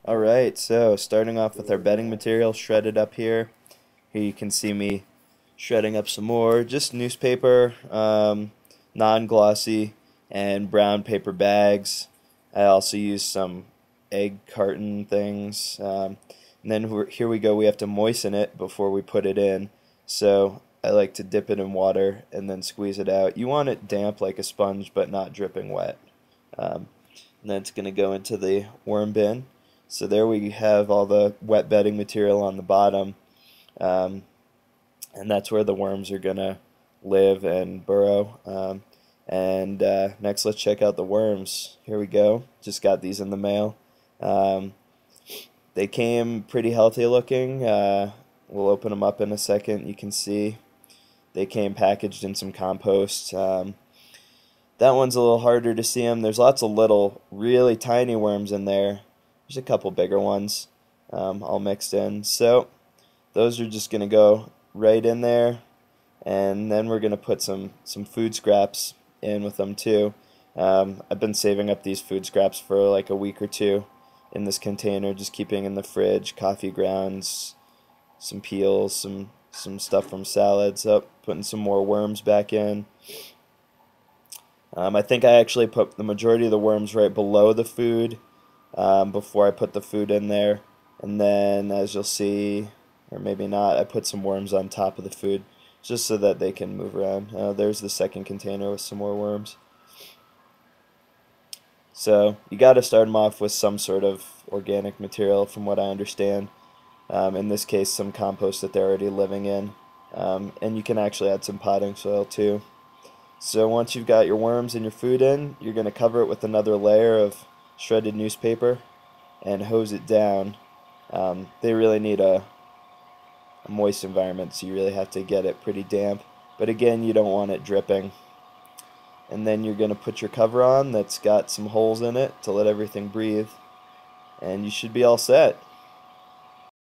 Alright, so starting off with our bedding material shredded up here. Here you can see me shredding up some more. Just newspaper, non-glossy, and brown paper bags. I also use some egg carton things. And then here we go, we have to moisten it before we put it in. So I like to dip it in water and then squeeze it out. You want it damp like a sponge, but not dripping wet. Um, and then it's going to go into the worm bin. So there we have all the wet bedding material on the bottom, um, and that's where the worms are going to live and burrow. And next, let's check out the worms. Here we go. Just got these in the mail. Um, they came pretty healthy looking. We'll open them up in a second. You can see they came packaged in some compost. That one's a little harder to see them. There's lots of little, really tiny worms in there. There's a couple bigger ones all mixed in. So those are just going to go right in there. And then we're going to put some food scraps in with them too. I've been saving up these food scraps for like a week or two in this container, just keeping in the fridge. Coffee grounds, some peels, some stuff from salads. Up, putting some more worms back in. I think I actually put the majority of the worms right below the food before I put the food in there. And then, as you'll see, or maybe not, I put some worms on top of the food just so that they can move around. There's the second container with some more worms. So you got to start them off with some sort of organic material, from what I understand. In this case, some compost that they're already living in. And you can actually add some potting soil too. So once you've got your worms and your food in, you're going to cover it with another layer of shredded newspaper and hose it down. They really need a moist environment, so you really have to get it pretty damp. But again, you don't want it dripping. And then you're going to put your cover on that's got some holes in it to let everything breathe. And you should be all set.